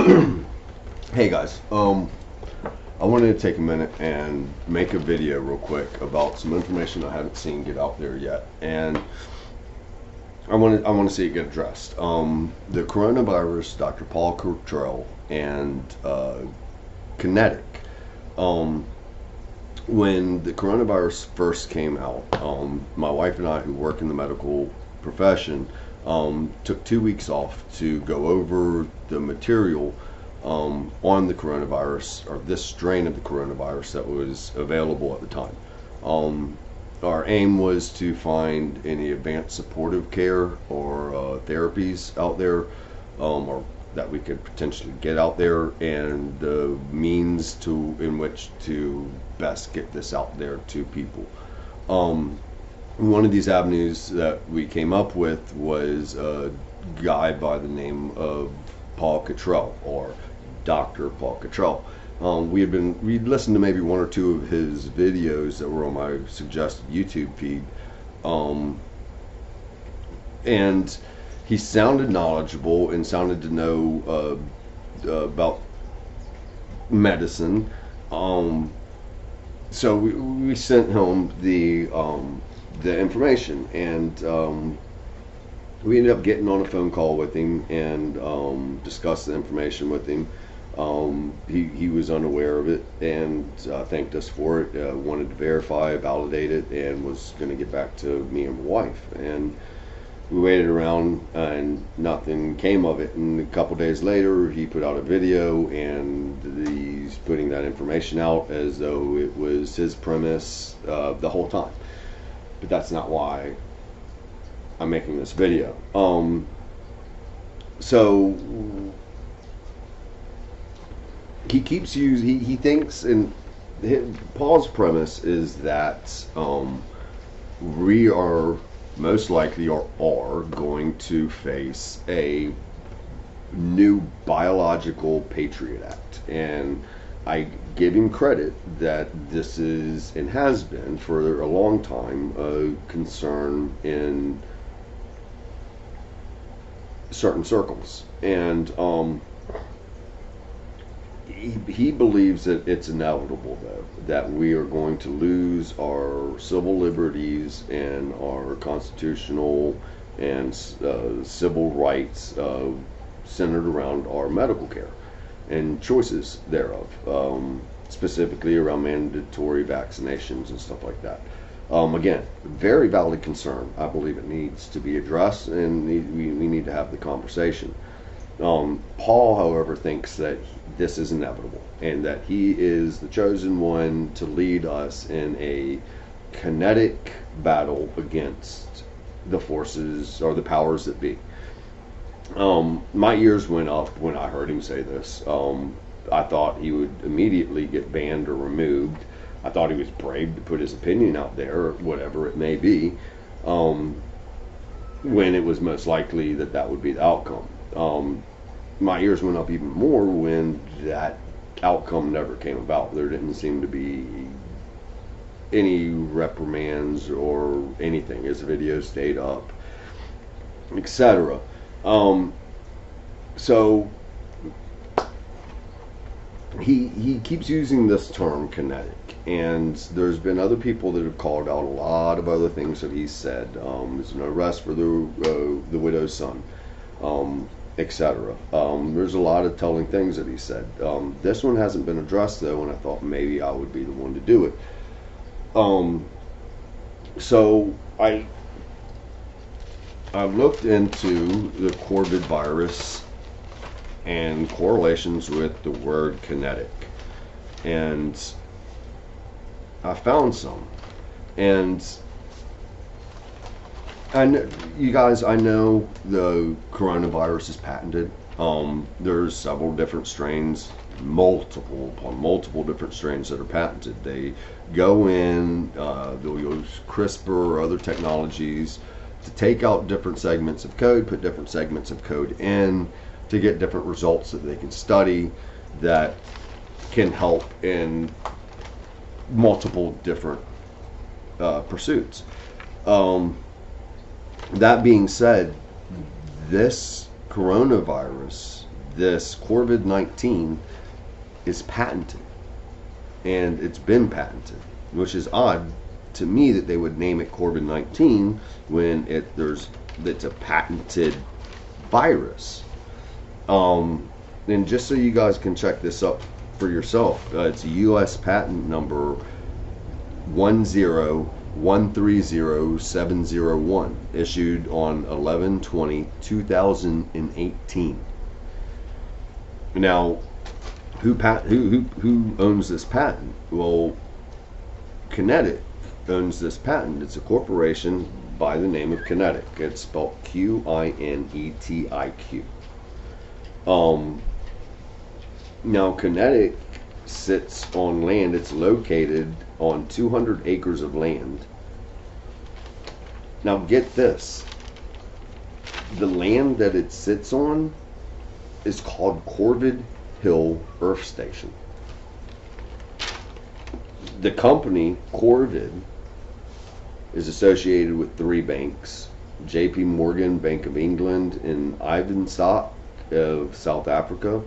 Hey guys, I wanted to take a minute and make a video real quick about some information I haven't seen get out there yet, and I want to see it get addressed. The coronavirus, Dr. Paul Cattrell and Kinetic. When the coronavirus first came out, my wife and I, who work in the medical profession, took 2 weeks off to go over the material on the coronavirus, or this strain of the coronavirus that was available at the time. Our aim was to find any advanced supportive care or therapies out there, or that we could potentially get out there, and the means in which to best get this out there to people. One of these avenues that we came up with was a guy by the name of Paul Cattrell, or Dr. Paul Cattrell. We'd listened to maybe one or two of his videos that were on my suggested YouTube feed, and he sounded knowledgeable and sounded to know about medicine. So we sent him the information, and we ended up getting on a phone call with him and discussed the information with him. He was unaware of it and thanked us for it, wanted to verify, validate it, and was going to get back to me and my wife. And we waited around and nothing came of it. And a couple days later, he put out a video, and he's putting that information out as though it was his premise the whole time. But that's not why I'm making this video. So he keeps using, he thinks, and Paul's premise is that we are most likely are going to face a new biological Patriot Act. And I give him credit that this is, and has been for a long time, a concern in certain circles. And he believes that it's inevitable, though, that we are going to lose our civil liberties and our constitutional and civil rights centered around our medical care and choices thereof, specifically around mandatory vaccinations and stuff like that. Again, very valid concern. I believe it needs to be addressed, and we need to have the conversation. Paul, however, thinks that this is inevitable and that he is the chosen one to lead us in a kinetic battle against the forces or the powers that be. My ears went up when I heard him say this. I thought he would immediately get banned or removed. I thought he was brave to put his opinion out there, or whatever it may be, when it was most likely that that would be the outcome. My ears went up even more when that outcome never came about. There didn't seem to be any reprimands or anything. His video stayed up, etc. So he keeps using this term kinetic, and there's been other people that have called out a lot of other things that he said. There's an arrest for the widow's son, etc. There's a lot of telling things that he said. This one hasn't been addressed, though, and I thought maybe I would be the one to do it. So I looked into the Covid virus and correlations with the word kinetic, and I found some. And you guys, I know the coronavirus is patented. There's several different strains, multiple different strains that are patented. They go in, they'll use CRISPR or other technologies to take out different segments of code, put different segments of code in to get different results that they can study that can help in multiple different pursuits. That being said, this coronavirus this Covid19 is patented, and it's been patented, which is odd to me that they would name it Covid19 when it's a patented virus. And just so you guys can check this up for yourself, it's a U.S. patent number 10130-701, issued on 11/20/2018. Now, who owns this patent? Well, Kinetic owns this patent. It's a corporation by the name of Kinetic. It's spelled QinetiQ. Now, Kinetic sits on land. It's located on 200 acres of land. Now, get this. The land that it sits on is called Corvid Hill Earth Station. The company, Corvid, is associated with 3 banks: JP Morgan, Bank of England, and Ivanstock of South Africa.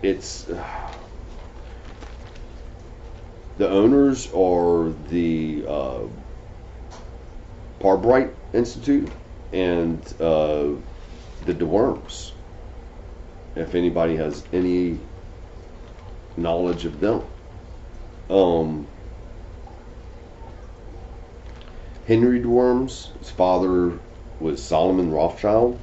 It's the owners are the Parbright Institute and the DeWorms, if anybody has any knowledge of them. Henry DeWorms, his father was Solomon Rothschild.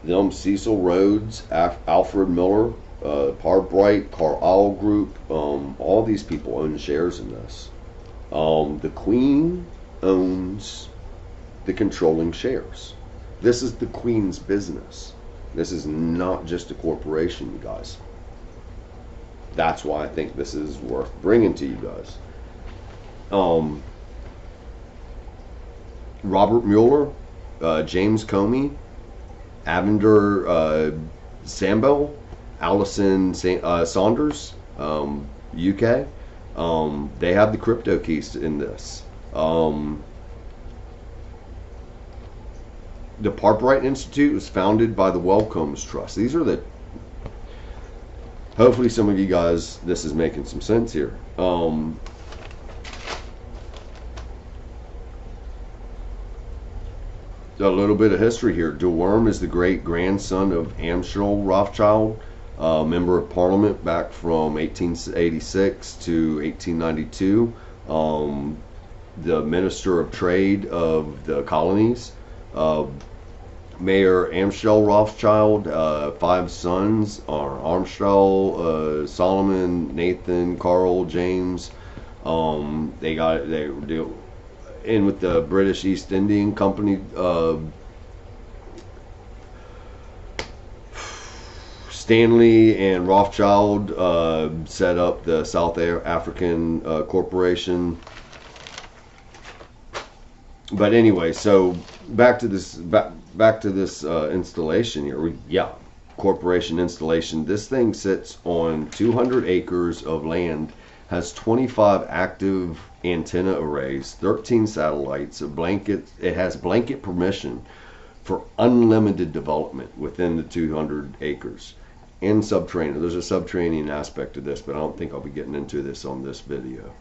Them Cecil Rhodes, Alfred Miller, Parbright, Carlyle Group, all these people own shares in this. The Queen owns the controlling shares. This is the Queen's business. This is not just a corporation, you guys. That's why I think this is worth bringing to you guys. Robert Mueller, James Comey, Avender Sambell, Alison Saunders, UK. They have the crypto keys in this. The Parbright Institute was founded by the Wellcomes Trust. These are the... Hopefully some of you guys, this is making some sense here. A little bit of history here. DeWorm is the great-grandson of Amschel Rothschild, member of Parliament back from 1886 to 1892, the Minister of Trade of the colonies, Mayor Amschel Rothschild. 5 sons are Amschel, Solomon, Nathan, Carl, James. They were in with the British East Indian Company. Stanley and Rothschild set up the South African Corporation. But anyway, so back to this installation here. Corporation installation. This thing sits on 200 acres of land, has 25 active antenna arrays, 13 satellites, it has blanket permission for unlimited development within the 200 acres. And subterranean. There's a subterranean aspect to this, but I don't think I'll be getting into this on this video.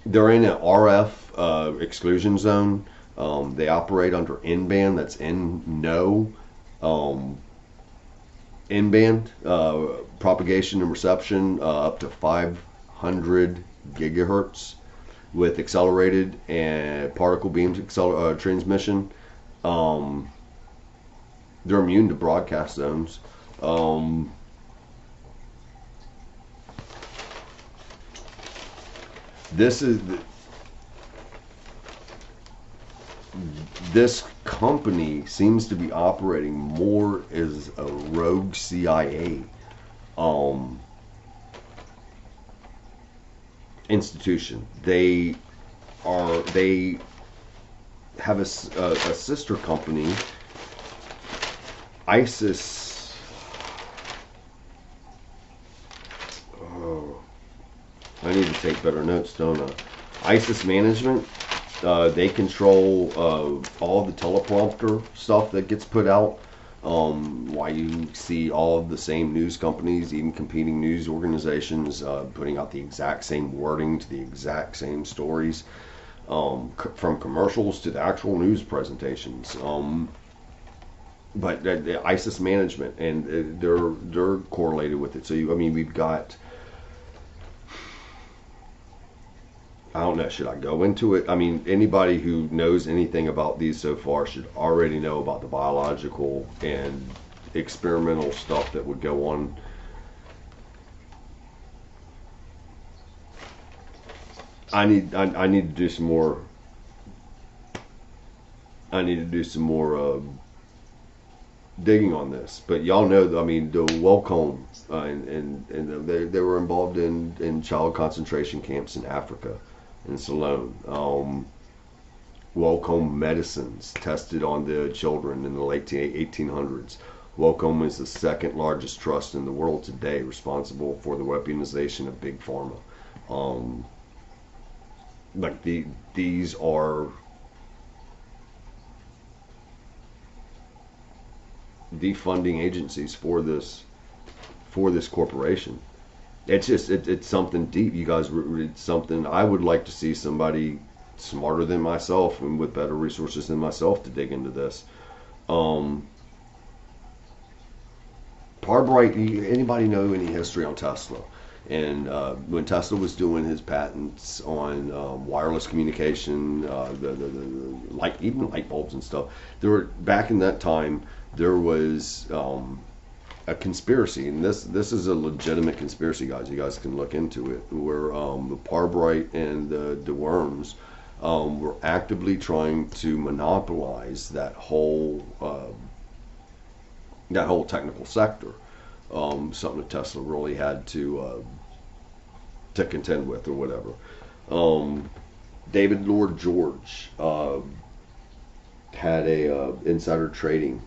They're in an RF exclusion zone. They operate under N-band, that's N-no. N-band propagation and reception up to 500 gigahertz with accelerated and particle beam transmission. They're immune to broadcast zones. This company seems to be operating more as a rogue CIA institution. They have a sister company, ISIS. Oh, I need to take better notes, don't I? ISIS management. They control all the teleprompter stuff that gets put out. Why you see all of the same news companies, even competing news organizations, putting out the exact same wording to the exact same stories, from commercials to the actual news presentations. But the ISIS management, and they're correlated with it. So I mean, we've got. I don't know. Should I go into it? I mean, anybody who knows anything about these so far should already know about the biological and experimental stuff that would go on. I need to do some more. I need to do some more digging on this. But y'all know, I mean, the Welcome and they were involved in child concentration camps in Africa, in Ceylon. Welcome medicines tested on the children in the late 1800s. Welcome is the second largest trust in the world today, responsible for the weaponization of big pharma. Um, these are defunding agencies for this corporation. It's just it's something deep, you guys. It's something I would like to see somebody smarter than myself and with better resources than myself to dig into this. Um, Parbright. Anybody know any history on Tesla? And when Tesla was doing his patents on wireless communication, the light, even light bulbs and stuff, there were back in that time there was a conspiracy, and this is a legitimate conspiracy, guys. You guys can look into it. Where the Parbright and the Worms were actively trying to monopolize that whole technical sector. Something that Tesla really had to contend with, or whatever. David Lord George had a insider trading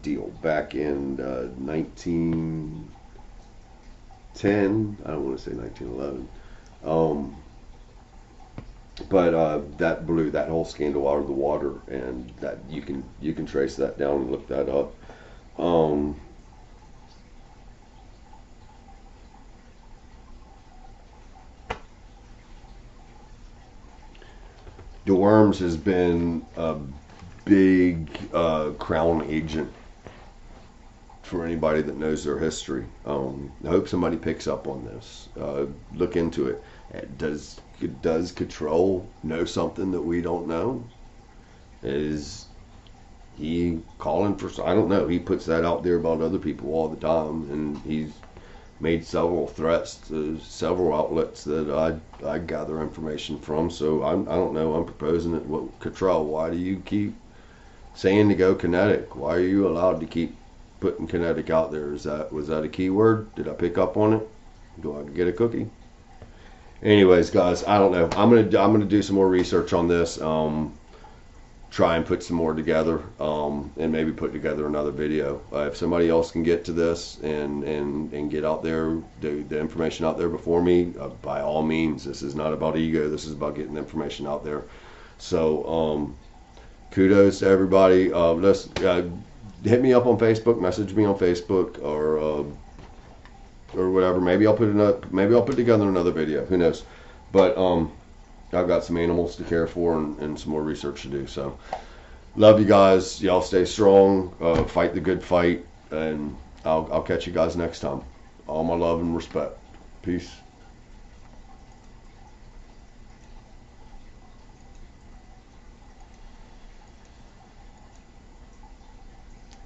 deal back in 1910. I don't want to say 1911. But that blew that whole scandal out of the water, and that you can trace that down and look that up. Um, DeWorms has been a big crown agent for anybody that knows their history. I hope somebody picks up on this. Look into it. Does Cattrell know something that we don't know? Is he calling for? I don't know. He puts that out there about other people all the time, and he's made several threats to several outlets that I gather information from. So I don't know. I'm proposing it. What, Cattrell, why do you keep saying to go Kinetic? Why are you allowed to keep putting Kinetic out there? Was that a keyword? Did I pick up on it? Do I get a cookie? Anyways, guys, I don't know. I'm gonna do some more research on this. Try and put some more together, and maybe put together another video. If somebody else can get to this and get out there, the information out there before me, by all means. This is not about ego. This is about getting the information out there. So kudos to everybody. Let's hit me up on Facebook, message me on Facebook, or whatever. Maybe I'll put together another video. Who knows? But I've got some animals to care for and some more research to do. So love you guys. Y'all stay strong. Fight the good fight, and I'll catch you guys next time. All my love and respect. Peace.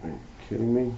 Are you kidding me?